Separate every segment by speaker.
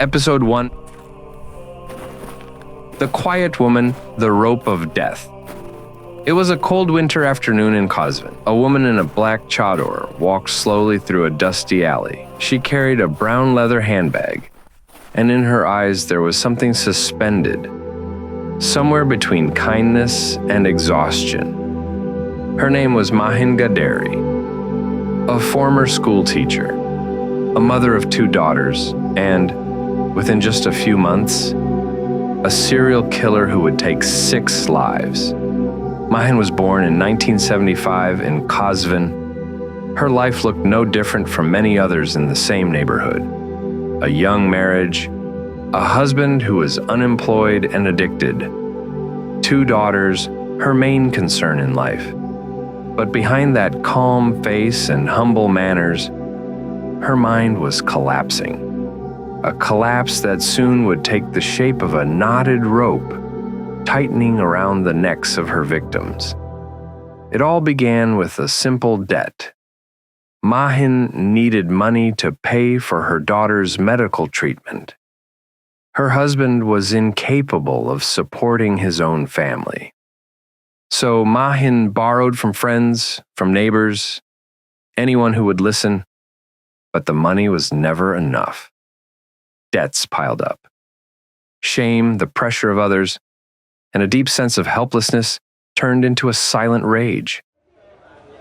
Speaker 1: Episode 1. The Quiet Woman, the Rope of Death. It was a cold winter afternoon in Qazvin. A woman in a black chador walked slowly through a dusty alley. She carried a brown leather handbag, and in her eyes there was something suspended, somewhere between kindness and exhaustion. Her name was Mahin Qadiri, a former school teacher, a mother of 2 daughters, and, within just a few months, a serial killer who would take 6 lives. Mahin was born in 1975 in Qazvin. Her life looked no different from many others in the same neighborhood. A young marriage, a husband who was unemployed and addicted, 2 daughters, her main concern in life. But behind that calm face and humble manners, her mind was collapsing. A collapse that soon would take the shape of a knotted rope, tightening around the necks of her victims. It all began with a simple debt. Mahin needed money to pay for her daughter's medical treatment. Her husband was incapable of supporting his own family. So Mahin borrowed from friends, from neighbors, anyone who would listen, but the money was never enough. Debts piled up. Shame, the pressure of others, and a deep sense of helplessness turned into a silent rage.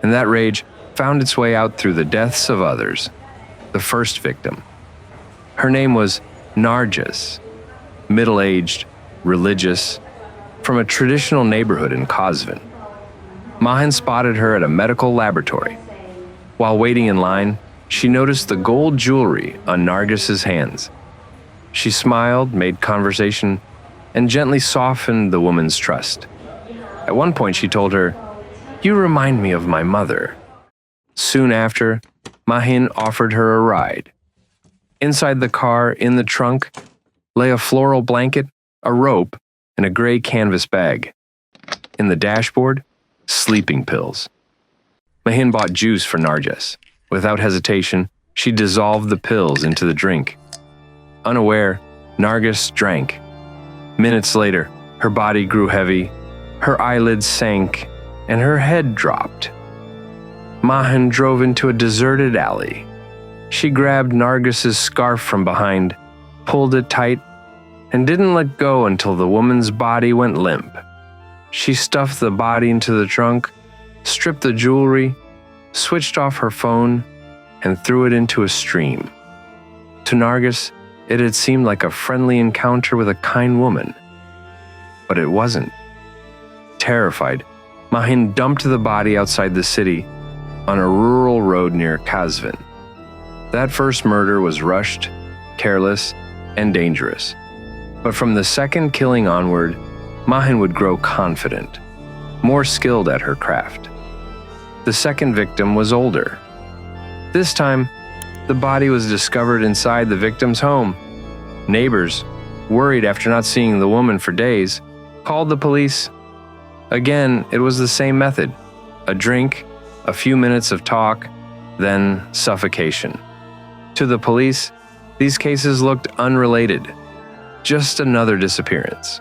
Speaker 1: And that rage found its way out through the deaths of others. The first victim. Her name was Nargis, middle-aged, religious, from a traditional neighborhood in Qazvin. Mahin spotted her at a medical laboratory. While waiting in line, she noticed the gold jewelry on Nargis's hands. She smiled, made conversation, and gently softened the woman's trust. At one point, she told her, "You remind me of my mother." Soon after, Mahin offered her a ride. Inside the car, in the trunk, lay a floral blanket, a rope, and a gray canvas bag. In the dashboard, sleeping pills. Mahin bought juice for Nargis. Without hesitation, she dissolved the pills into the drink. Unaware, Nargis drank. Minutes later, her body grew heavy, her eyelids sank, and her head dropped. Mahin drove into a deserted alley. She grabbed Nargis's scarf from behind, pulled it tight, and didn't let go until the woman's body went limp. She stuffed the body into the trunk, stripped the jewelry, switched off her phone, and threw it into a stream. To Nargis, it had seemed like a friendly encounter with a kind woman. But it wasn't. Terrified, Mahin dumped the body outside the city on a rural road near Qazvin. That first murder was rushed, careless, and dangerous. But from the second killing onward, Mahin would grow confident, more skilled at her craft. The second victim was older. This time, the body was discovered inside the victim's home. Neighbors, worried after not seeing the woman for days, called the police. Again, it was the same method. A drink, a few minutes of talk, then suffocation. To the police, these cases looked unrelated. Just another disappearance.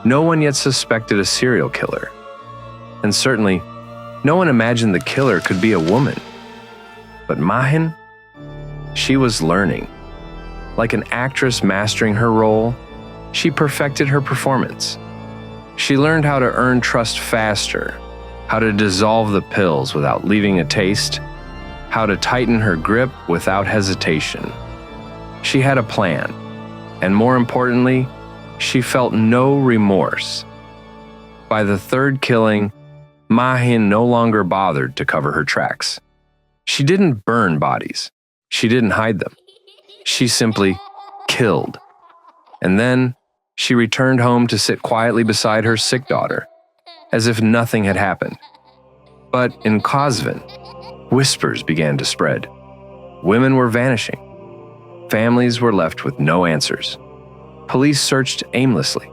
Speaker 1: No one yet suspected a serial killer. And certainly, no one imagined the killer could be a woman. But Mahin? She was learning. Like an actress mastering her role, she perfected her performance. She learned how to earn trust faster, how to dissolve the pills without leaving a taste, how to tighten her grip without hesitation. She had a plan, and more importantly, she felt no remorse. By the third killing, Mahin no longer bothered to cover her tracks. She didn't burn bodies. She didn't hide them. She simply killed. And then she returned home to sit quietly beside her sick daughter, as if nothing had happened. But in Qazvin, whispers began to spread. Women were vanishing. Families were left with no answers. Police searched aimlessly,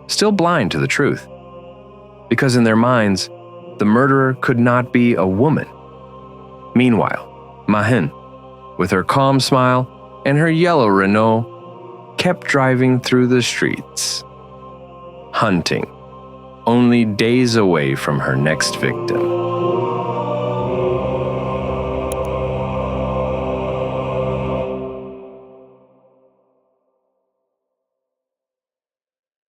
Speaker 1: still blind to the truth. Because in their minds, the murderer could not be a woman. Meanwhile, Mahin, with her calm smile and her yellow Renault, kept driving through the streets, hunting, only days away from her next victim.